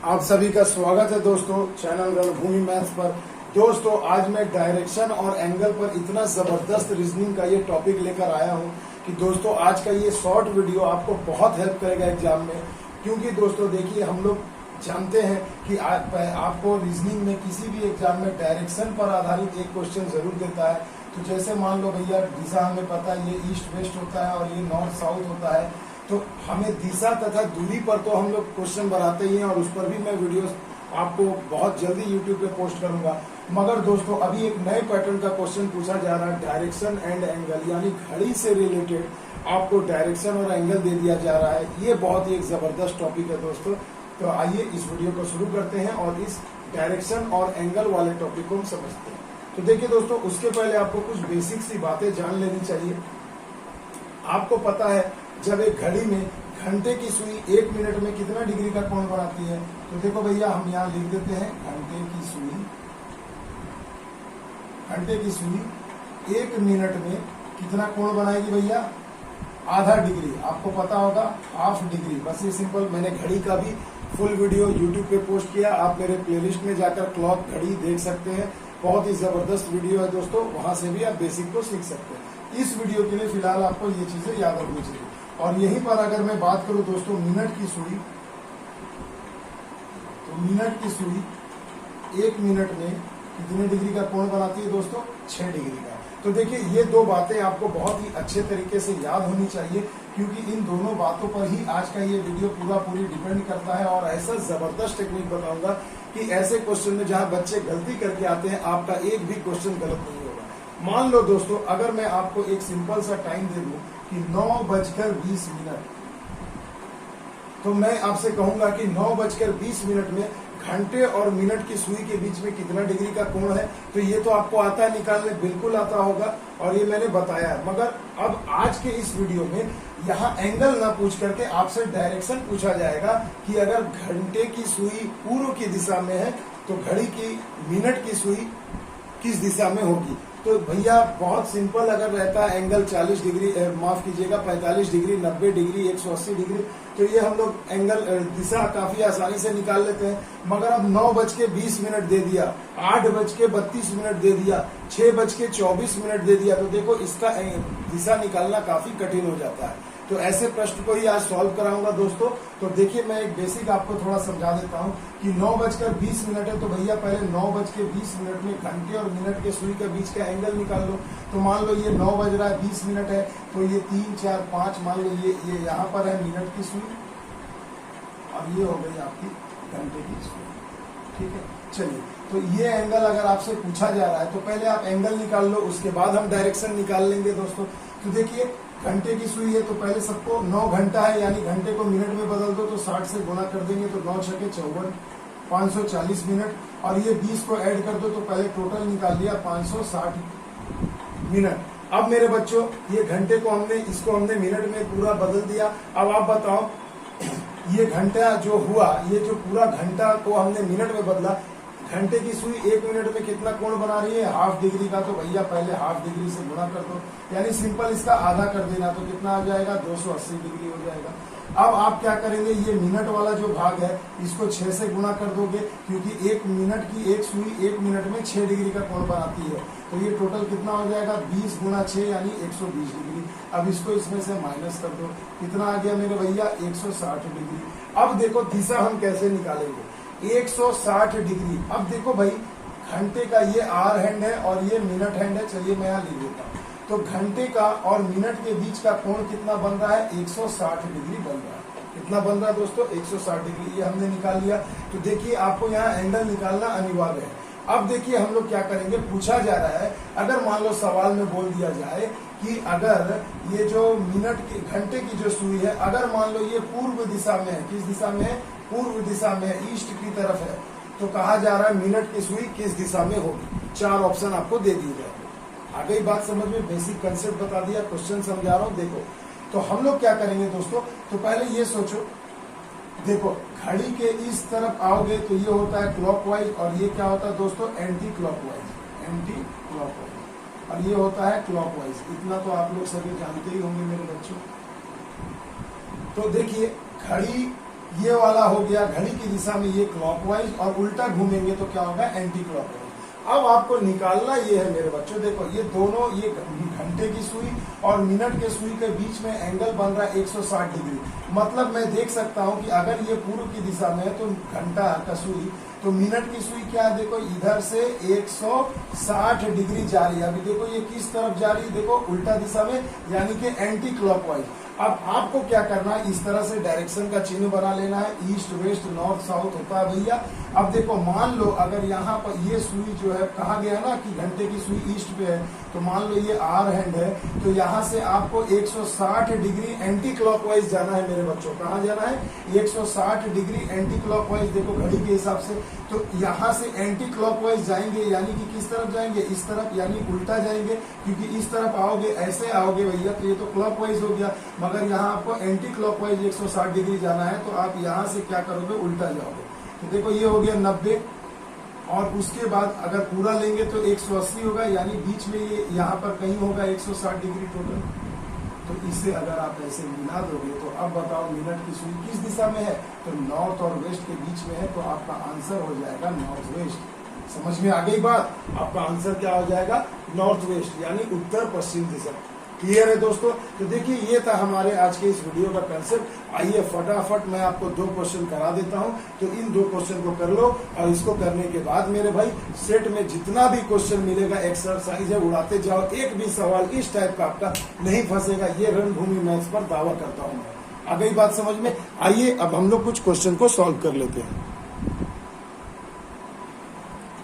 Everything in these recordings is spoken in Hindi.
आप सभी का स्वागत है दोस्तों चैनल रणभूमि मैथ्स पर। दोस्तों आज मैं डायरेक्शन और एंगल पर इतना जबरदस्त रीजनिंग का ये टॉपिक लेकर आया हूँ कि दोस्तों आज का ये शॉर्ट वीडियो आपको बहुत हेल्प करेगा एग्जाम में। क्योंकि दोस्तों देखिए हम लोग जानते हैं कि आपको रीजनिंग में किसी भी एग्जाम में डायरेक्शन पर आधारित एक क्वेश्चन जरूर देता है। तो जैसे मान लो भैया दिशा हमें पता है ये ईस्ट वेस्ट होता है और ये नॉर्थ साउथ होता है, तो हमें दिशा तथा दूरी पर तो हम लोग क्वेश्चन बनाते ही हैं और उस पर भी मैं वीडियोस आपको बहुत जल्दी यूट्यूब पे पोस्ट करूंगा। मगर दोस्तों अभी एक नए पैटर्न का क्वेश्चन पूछा जा रहा है, डायरेक्शन एंड एंगल, यानी घड़ी से रिलेटेड आपको डायरेक्शन और एंगल दे दिया जा रहा है। ये बहुत ही एक जबरदस्त टॉपिक है दोस्तों। तो आइए इस वीडियो को शुरू करते हैं और इस डायरेक्शन और एंगल वाले टॉपिक को हम समझते हैं। तो देखिए दोस्तों उसके पहले आपको कुछ बेसिक सी बातें जान लेनी चाहिए। आपको पता है जब एक घड़ी में घंटे की सुई 1 मिनट में कितना डिग्री का कोण बनाती है, तो देखो भैया हम यहाँ लिख देते हैं घंटे की सुई 1 मिनट में कितना कोण बनाएगी भैया, आधा डिग्री। आपको पता होगा हाफ डिग्री। बस ये सिंपल, मैंने घड़ी का भी फुल वीडियो यूट्यूब पे पोस्ट किया, आप मेरे प्लेलिस्ट में जाकर क्लॉक घड़ी देख सकते हैं। बहुत ही जबरदस्त वीडियो है दोस्तों, वहां से भी आप बेसिक को सीख सकते हैं। इस वीडियो के लिए फिलहाल आपको ये चीजें याद रखनी चाहिए। और यहीं पर अगर मैं बात करूं दोस्तों मिनट की सुई, तो मिनट की सुई 1 मिनट में कितने डिग्री का कोण बनाती है दोस्तों, 6 डिग्री का। तो देखिए ये दो बातें आपको बहुत ही अच्छे तरीके से याद होनी चाहिए, क्योंकि इन दोनों बातों पर ही आज का ये वीडियो पूरी डिपेंड करता है। और ऐसा जबरदस्त टेक्निक बताऊंगा कि ऐसे क्वेश्चन में जहां बच्चे गलती करके आते हैं आपका एक भी क्वेश्चन गलत नहीं होगा। मान लो दोस्तों अगर मैं आपको एक सिंपल सा टाइम दे दूं कि 9:20 तो मैं आपसे कहूंगा कि 9:20 में घंटे और मिनट की सुई के बीच में कितना डिग्री का कोण है। तो ये तो आपको आता है निकालने, बिल्कुल आता होगा और ये मैंने बताया है। मगर अब आज के इस वीडियो में यहाँ एंगल ना पूछ करके आपसे डायरेक्शन पूछा जाएगा कि अगर घंटे की सुई पूर्व की दिशा में है तो घड़ी की मिनट की सुई किस दिशा में होगी। तो भैया बहुत सिंपल अगर रहता है एंगल 40 डिग्री, माफ कीजिएगा 45 डिग्री, 90 डिग्री, 180 डिग्री, तो ये हम लोग एंगल दिशा काफी आसानी से निकाल लेते हैं। मगर अब 9:20 दे दिया, 8:32 दे दिया, 6:24 दे दिया, तो देखो इसका दिशा निकालना काफी कठिन हो जाता है। तो ऐसे प्रश्न को ही आज सॉल्व कराऊंगा दोस्तों। तो देखिए मैं एक बेसिक आपको थोड़ा समझा देता हूं कि 9:20 है तो भैया पहले 9:20 में घंटे और मिनट के सुई के बीच का एंगल निकाल लो। तो मान लो ये 9 बज रहा है, 20 मिनट है, तो ये 3, 4, 5 मान लो ये यहाँ पर है मिनट की सुई और ये हो गई आपकी घंटे की सुई। ठीक है, चलिए तो ये एंगल अगर आपसे पूछा जा रहा है तो पहले आप एंगल निकाल लो, उसके बाद हम डायरेक्शन निकाल लेंगे दोस्तों। तो देखिए घंटे की सुई है तो पहले सबको 9 घंटा है, यानी घंटे को मिनट में बदल दो तो 60 से गुणा कर देंगे तो 9 छके 54, 540 मिनट। और ये 20 को ऐड कर दो तो पहले टोटल निकाल लिया 560 मिनट। अब मेरे बच्चों ये घंटे को इसको हमने मिनट में पूरा बदल दिया। अब आप बताओ ये घंटा जो हुआ, ये जो पूरा घंटा को हमने मिनट में बदला, घंटे की सुई 1 मिनट में कितना कोण बना रही है, हाफ डिग्री का। तो भैया पहले हाफ डिग्री से गुणा कर दो, यानी सिंपल इसका आधा कर देना, तो कितना आ जाएगा 280 डिग्री हो जाएगा। अब आप क्या करेंगे, ये मिनट वाला जो भाग है इसको 6 से गुणा कर दोगे, क्योंकि 1 मिनट की एक सुई 1 मिनट में 6 डिग्री का कोण बनाती है। तो ये टोटल कितना हो जाएगा 20 गुणा 6 यानी 120 डिग्री। अब इसको इसमें से माइनस कर दो, कितना आ गया मेरे भैया 160 डिग्री। अब देखो दिशा हम कैसे निकालेंगे, 160 डिग्री। अब देखो भाई घंटे का ये आर हैंड है और ये मिनट हैंड है, चलिए मैं यहाँ लिख देता हूँ। तो घंटे का और मिनट के बीच का कोण कितना बन रहा है, 160 डिग्री बन रहा है। कितना बन रहा है दोस्तों 160 डिग्री, ये हमने निकाल लिया। तो देखिए आपको यहाँ एंगल निकालना अनिवार्य है। अब देखिए हम लोग क्या करेंगे, पूछा जा रहा है अगर मान लो सवाल में बोल दिया जाए कि अगर ये जो मिनट की घंटे की जो सुई है अगर मान लो ये पूर्व दिशा में है, किस दिशा में है, पूर्व दिशा में है, ईस्ट की तरफ है, तो कहा जा रहा है मिनट की सुई किस दिशा में होगी। 4 ऑप्शन आपको दे दिए गए। आ गई बात समझ में, बेसिक कंसेप्ट बता दिया, क्वेश्चन समझा रहा हूँ। देखो तो हम लोग क्या करेंगे दोस्तों, तो पहले ये सोचो, देखो घड़ी के इस तरफ आओगे तो ये होता है क्लॉकवाइज और ये क्या होता है दोस्तों एंटी क्लॉकवाइज, और ये होता है क्लॉकवाइज। इतना तो आप लोग सभी जानते ही होंगे मेरे बच्चों। तो देखिए घड़ी ये वाला हो गया घड़ी की दिशा में ये क्लॉकवाइज, और उल्टा घूमेंगे तो क्या होगा एंटी क्लॉकवाइज। अब आपको निकालना ये है मेरे बच्चों, देखो ये दोनों, ये घंटे की सुई और मिनट के सुई के बीच में एंगल बन रहा है 160 डिग्री। मतलब मैं देख सकता हूं कि अगर ये पूर्व की दिशा में है तो घंटा का सुई, तो मिनट की सुई क्या है, देखो इधर से 160 डिग्री जा रही है। अभी देखो ये किस तरफ जा रही है, देखो उल्टा दिशा में, यानी कि एंटी क्लॉकवाइज। अब आपको क्या करना है, इस तरह से डायरेक्शन का चिन्ह बना लेना है, ईस्ट वेस्ट नॉर्थ साउथ होता है भैया। अब देखो मान लो अगर यहाँ पर ये सुई जो है, कहा गया ना कि घंटे की सुई ईस्ट पे है, तो मान लो ये आर हैंड है, तो यहाँ से आपको 160 डिग्री एंटी क्लॉकवाइज जाना है मेरे बच्चों। कहाँ जाना है, 160 डिग्री एंटी क्लॉकवाइज। देखो घड़ी के हिसाब से, तो यहाँ से एंटी क्लॉकवाइज जाएंगे, यानी कि किस तरफ जाएंगे, इस तरफ, यानी उल्टा जाएंगे, क्योंकि इस तरफ आओगे, ऐसे आओगे भैया, तो ये तो क्लॉकवाइज हो गया। मगर यहाँ आपको एंटी क्लॉकवाइज 160 डिग्री जाना है, तो आप यहाँ से क्या करोगे, उल्टा जाओगे। तो देखो ये हो गया 90, और उसके बाद अगर पूरा लेंगे तो 180 होगा, यानी बीच में ये यहाँ पर कहीं होगा 160 डिग्री टोटल। तो इसे अगर आप ऐसे मिला दोगे तो अब बताओ मिनट की सुई किस दिशा में है, तो नॉर्थ और वेस्ट के बीच में है, तो आपका आंसर हो जाएगा नॉर्थ वेस्ट। समझ में आ गई बात, आपका आंसर क्या हो जाएगा, नॉर्थ वेस्ट, यानी उत्तर पश्चिम दिशा। क्लियर है दोस्तों। तो देखिए ये था हमारे आज के इस वीडियो का कंसेप्ट। आइए फटाफट मैं आपको 2 क्वेश्चन करा देता हूं, तो इन 2 क्वेश्चन को कर लो, और इसको करने के बाद मेरे भाई सेट में जितना भी क्वेश्चन मिलेगा एक्सरसाइज है, उड़ाते जाओ, एक भी सवाल इस टाइप का आपका नहीं फंसेगा, ये रणभूमि मैथ्स पर दावा करता हूं मैं। आ गई बात समझ में। आइए अब हम लोग कुछ क्वेश्चन को सॉल्व कर लेते हैं।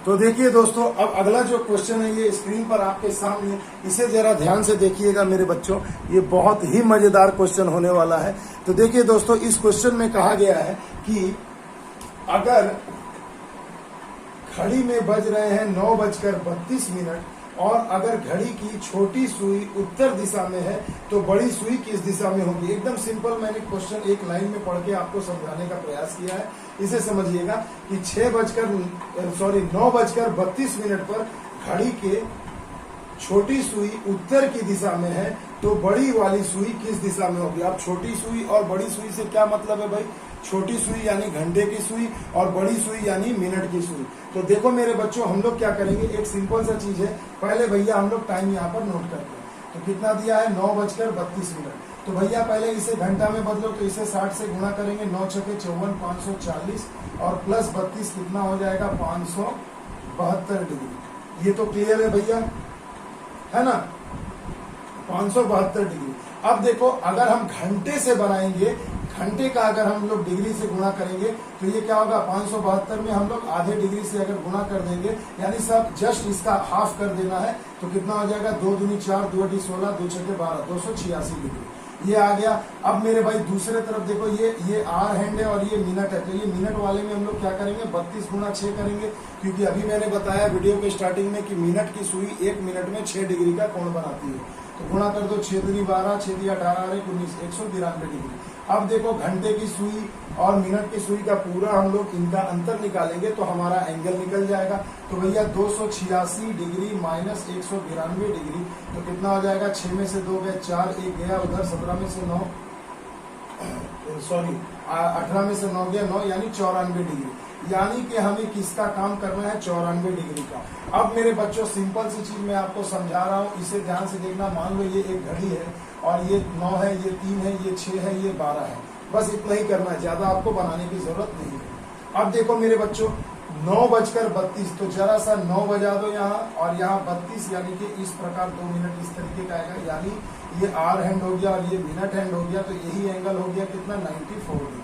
तो देखिए दोस्तों, अब अगला जो क्वेश्चन है ये स्क्रीन पर आपके सामने, इसे जरा ध्यान से देखिएगा मेरे बच्चों, ये बहुत ही मजेदार क्वेश्चन होने वाला है। तो देखिए दोस्तों, इस क्वेश्चन में कहा गया है कि अगर घड़ी में बज रहे हैं 9:32, और अगर घड़ी की छोटी सुई उत्तर दिशा में है तो बड़ी सुई किस दिशा में होगी। एकदम सिंपल, मैंने क्वेश्चन एक लाइन में पढ़ के आपको समझाने का प्रयास किया है। इसे समझिएगा कि 9:32 पर घड़ी के छोटी सुई उत्तर की दिशा में है, तो बड़ी वाली सुई किस दिशा में होगी। अब छोटी सुई और बड़ी सुई से क्या मतलब है भाई, छोटी सुई यानी घंटे की सुई, और बड़ी सुई यानी मिनट की सुई। तो देखो मेरे बच्चों, हम लोग क्या करेंगे, एक सिंपल सा चीज है, पहले भैया हम लोग टाइम यहाँ पर नोट करते हैं। तो कितना दिया है, 9:32। तो भैया पहले इसे घंटा में बदलो, तो इसे 60 से गुणा करेंगे, 9 छके 54, 540, और प्लस 32 कितना हो जाएगा, 572 डिग्री। ये तो क्लियर है भैया, है ना, 572 डिग्री। अब देखो अगर हम घंटे से बनाएंगे, घंटे का अगर हम लोग डिग्री से गुणा करेंगे तो ये क्या होगा, 572 में हम लोग आधे डिग्री से अगर गुणा कर देंगे, यानी सब जस्ट इसका हाफ कर देना है, तो कितना हो जाएगा, 2 दूनी 4, 2 अठी 16, 2 छके 12, 286 डिग्री। ये आ गया। अब मेरे भाई दूसरे तरफ देखो, ये आर हैंड है और ये मिनट है, तो ये मिनट वाले में हम लोग क्या करेंगे, 32 गुणा 6 करेंगे, क्योंकि अभी मैंने बताया वीडियो के स्टार्टिंग में कि मिनट की सुई 1 मिनट में 6 डिग्री का कोण बनाती है। तो गुणा कर दो, 6 दूनी 12, 6 दिया 18, 19, 192 डिग्री। अब देखो घंटे की सुई और मिनट की सुई का पूरा हम लोग इनका अंतर निकालेंगे तो हमारा एंगल निकल जाएगा। तो भैया 286 डिग्री माइनस 192 डिग्री, तो कितना हो जाएगा, 6 में से 2 गए, 4 एक गया उधर, 17 में से 9, सॉरी 18 में से 9 गया 9, यानी 94 डिग्री। यानी कि हमें किसका काम करना है, 94 डिग्री का। अब मेरे बच्चों सिंपल सी चीज मैं आपको समझा रहा हूँ, इसे ध्यान से देखना। मान लो ये एक घड़ी है और ये 9 है, ये 3 है, ये 6 है, ये 12 है, बस इतना ही करना है, ज्यादा आपको बनाने की जरूरत नहीं है। अब देखो मेरे बच्चों 9:32, तो जरा सा 9 बजा दो यहाँ, और यहाँ 32, यानी कि इस प्रकार 2 मिनट इस तरीके का आएगा, यानी ये आर हैंड हो गया और ये मिनट हैंड हो गया, तो यही एंगल हो गया कितना, 94 डिग्री।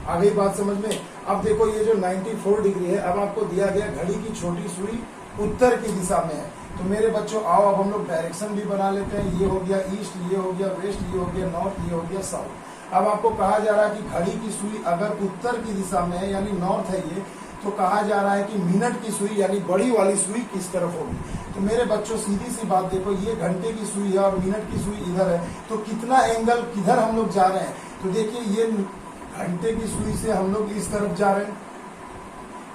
आ गई बात समझ में। अब देखो ये जो 94 डिग्री है, अब आपको दिया गया घड़ी की छोटी सुई उत्तर की दिशा में है। तो मेरे बच्चों आओ अब हम लोग डायरेक्शन भी बना लेते हैं। ये हो गया ईस्ट, ये हो गया वेस्ट, ये हो गया नॉर्थ, ये हो गया साउथ। अब आपको कहा जा रहा है कि घड़ी की सुई अगर उत्तर की दिशा में है, यानी नॉर्थ है ये, तो कहा जा रहा है कि मिनट की सुई यानी बड़ी वाली सुई किस तरफ होगी। तो मेरे बच्चों सीधी सी बात देखो, ये घंटे की सुई है और मिनट की सुई इधर है, तो कितना एंगल किधर हम लोग जा रहे हैं। तो देखिए ये घंटे की सुई से हम लोग इस तरफ जा रहे हैं,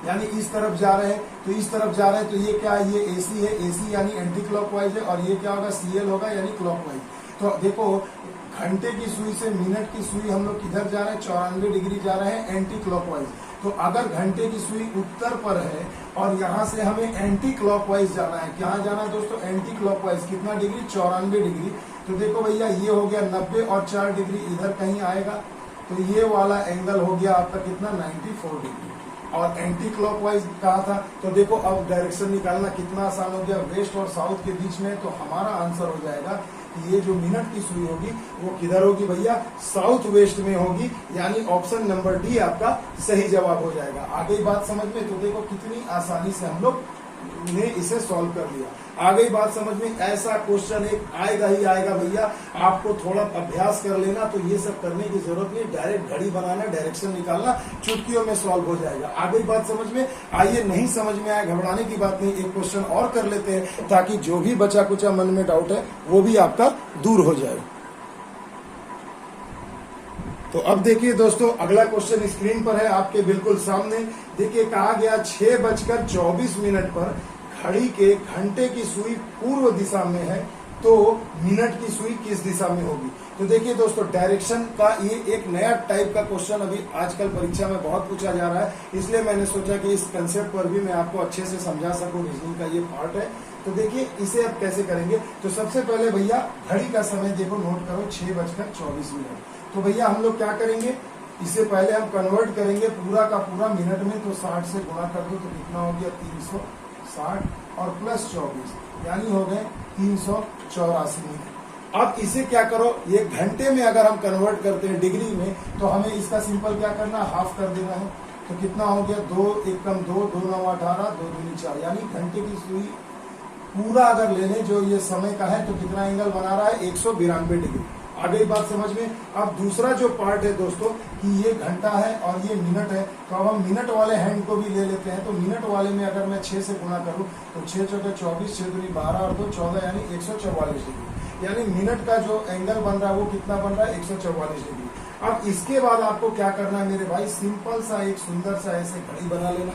यानी इस तरफ जा रहे हैं, तो इस तरफ जा रहे हैं, तो ये क्या है, ये AC है, AC यानी एंटी क्लॉकवाइज है, और ये क्या होगा, CL होगा यानी क्लॉकवाइज। तो देखो घंटे की सुई से मिनट की सुई हम लोग किधर जा रहे हैं, 94 डिग्री जा रहे हैं एंटी क्लॉकवाइज। तो अगर घंटे की सुई उत्तर पर है और यहाँ से हमें एंटी क्लॉकवाइज जाना है, क्या जाना है दोस्तों, एंटी क्लॉकवाइज, कितना डिग्री, 94 डिग्री। तो देखो भैया ये हो गया 90 और 4 डिग्री इधर कहीं आएगा, तो ये वाला एंगल हो गया आपका कितना, 94 डिग्री। और एंटी क्लॉकवाइज कहा था, तो देखो अब डायरेक्शन निकालना कितना आसान हो गया, वेस्ट और साउथ के बीच में। तो हमारा आंसर हो जाएगा कि ये जो मिनट की सुई होगी वो किधर होगी भैया, साउथ वेस्ट में होगी, यानी ऑप्शन नंबर डी आपका सही जवाब हो जाएगा। आ गई बात समझ में? तो देखो कितनी आसानी से हम लोग ने इसे सॉल्व कर लिया। आ गई बात समझ में? ऐसा क्वेश्चन एक आएगा ही आएगा भैया, आपको थोड़ा अभ्यास कर लेना, तो ये सब करने की जरूरत नहीं, डायरेक्ट घड़ी बनाना, डायरेक्शन निकालना, चुटकियों में सॉल्व हो जाएगा। आ गई बात समझ में? आइए, नहीं समझ में आया घबराने की बात नहीं, एक क्वेश्चन और कर लेते हैं ताकि जो भी बचा कुचा मन में डाउट है वो भी आपका दूर हो जाए। तो अब देखिए दोस्तों, अगला क्वेश्चन स्क्रीन पर है आपके बिल्कुल सामने। देखिए कहा गया 6:24 पर घड़ी के घंटे की सुई पूर्व दिशा में है, तो मिनट की सुई किस दिशा में होगी। तो देखिए दोस्तों, डायरेक्शन का ये एक नया टाइप का क्वेश्चन अभी आजकल परीक्षा में बहुत पूछा जा रहा है, इसलिए मैंने सोचा कि इस कंसेप्ट पर भी मैं आपको अच्छे से समझा सकूं, रीजनिंग का ये पार्ट है। तो देखिए इसे अब कैसे करेंगे। तो सबसे पहले भैया घड़ी का समय देखो, नोट करो, 6:24। तो भैया हम लोग क्या करेंगे, इससे पहले हम कन्वर्ट करेंगे पूरा का पूरा मिनट में। तो 60 से गुणा कर दो तो कितना हो गया, 360 और प्लस 24, यानी हो गए 384 मिनट। अब इसे क्या करो, ये घंटे में अगर हम कन्वर्ट करते हैं डिग्री में, तो हमें इसका सिंपल क्या करना, हाफ कर देना है। तो कितना हो गया, 2 1 कम 2, 2 9 18, 2 दूनी 4, यानी घंटे की सुई पूरा अगर लेने जो ये समय का है, तो कितना एंगल बना रहा है, 192 डिग्री। आ गई बात समझ में? अब दूसरा जो पार्ट है दोस्तों कि ये घंटा है और ये मिनट है, तो अब हम मिनट वाले हैंड को भी ले लेते हैं। तो मिनट वाले में अगर मैं 6 से गुणा करूं तो 6 चौके 24, 6 दूनी 12 और 2 14, यानी 144 डिग्री। यानी मिनट का जो एंगल बन रहा है वो कितना बन रहा है, 144 डिग्री। अब इसके बाद आपको क्या करना है मेरे भाई, सिंपल सा एक सुंदर सा ऐसे घड़ी बना लेना।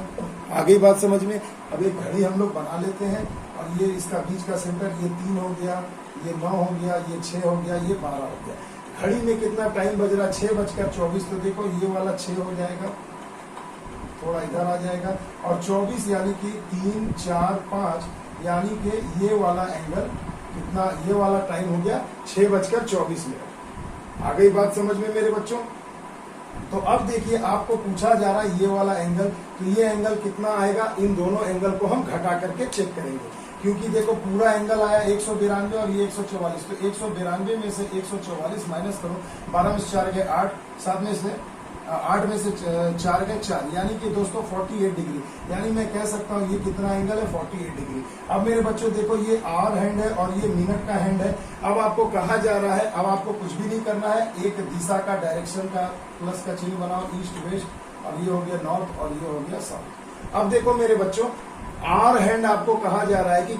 आ गई बात समझ में? अब एक घड़ी हम लोग बना लेते हैं, और ये इसका बीच का सेंटर, ये 3 हो गया, ये 9 हो गया, ये 6 हो गया, ये 12 हो गया। घड़ी में कितना टाइम बज रहा है, 6:24। तो देखो ये वाला 6 हो जाएगा, थोड़ा इधर आ जाएगा, और 24 यानी कि 3 4 5, यानी कि ये वाला एंगल कितना, ये वाला टाइम हो गया 6:24। आ गई बात समझ में मेरे बच्चों? तो अब देखिए आपको पूछा जा रहा है ये वाला एंगल, तो ये एंगल कितना आएगा, इन दोनों एंगल को हम घटा करके चेक करेंगे, क्योंकि देखो पूरा एंगल आया 192 और ये 144। तो 192 में से 144 माइनस करो, 12 में से 4 गए 8, 7 में से 8 में से 4 गए 4, यानी कि दोस्तों 48 डिग्री। यानी मैं कह सकता हूँ ये कितना एंगल है, 48 डिग्री। अब मेरे बच्चों देखो ये आवर हैंड है और ये मिनट का हैंड है। अब आपको कहा जा रहा है, अब आपको कुछ भी नहीं करना है, एक दिशा का, डायरेक्शन का प्लस का चिन्ह बनाओ, ईस्ट वेस्ट, और ये हो गया नॉर्थ और ये हो गया साउथ। अब देखो मेरे बच्चों, आवर हैंड आपको कहा जा रहा है कि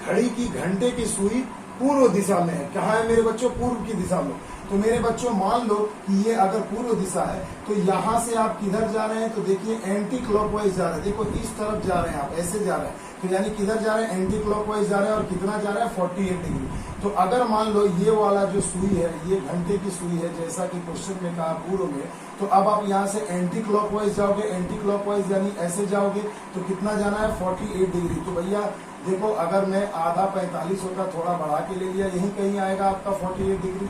घड़ी की घंटे की सुई पूर्व दिशा में है। कहाँ है मेरे बच्चों, पूर्व की दिशा में। तो मेरे बच्चों मान लो कि ये अगर पूर्व दिशा है, तो यहाँ से आप किधर जा रहे हैं, तो देखिए एंटी क्लॉकवाइज जा रहे हैं। देखो इस तरफ जा रहे हैं आप, ऐसे जा रहे हैं, तो यानी किधर जा रहे हैं, एंटी क्लॉकवाइज जा रहे हैं, और कितना जा रहा है, 48 डिग्री। तो अगर मान लो ये वाला जो सुई है, ये घंटे की सुई है, जैसा कि क्वेश्चन में कहा पूर्व में, तो अब आप यहाँ से एंटी क्लॉकवाइज जाओगे, एंटी क्लॉकवाइज यानी ऐसे जाओगे, तो कितना जाना है, 48 डिग्री। तो भैया देखो, अगर मैं आधा 45 होता, थोड़ा बढ़ा के ले लिया, यही कहीं आएगा आपका 48 डिग्री।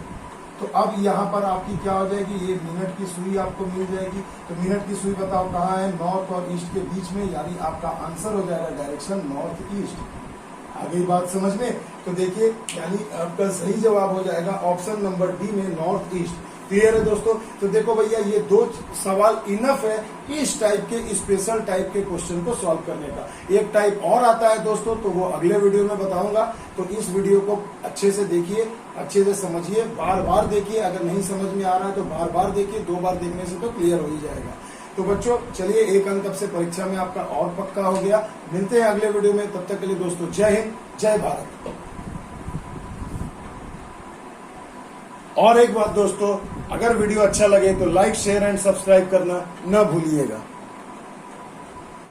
तो अब यहाँ पर आपकी क्या हो जाएगी, ये मिनट की सुई आपको मिल जाएगी। तो मिनट की सुई बताओ कहाँ है, नॉर्थ और ईस्ट के बीच में, यानी आपका आंसर हो जाएगा डायरेक्शन नॉर्थ ईस्ट। आ गई बात समझ में? तो देखिए यानी आपका सही जवाब हो जाएगा ऑप्शन नंबर डी में, नॉर्थ ईस्ट। क्लियर है दोस्तों? तो देखो भैया ये 2 सवाल इनफ है इस टाइप के, स्पेशल टाइप के क्वेश्चन को सॉल्व करने का। एक टाइप और आता है दोस्तों, तो वो अगले वीडियो में बताऊंगा। तो इस वीडियो को अच्छे से देखिए, अच्छे से समझिए, बार बार देखिए। अगर नहीं समझ में आ रहा है तो बार बार देखिए, 2 बार देखने से तो क्लियर हो ही जाएगा। तो बच्चों चलिए, 1 अंक अब से परीक्षा में आपका और पक्का हो गया। मिलते हैं अगले वीडियो में, तब तक के लिए दोस्तों जय हिंद, जय भारत। और एक बात दोस्तों, अगर वीडियो अच्छा लगे तो लाइक, शेयर एंड सब्सक्राइब करना न भूलिएगा।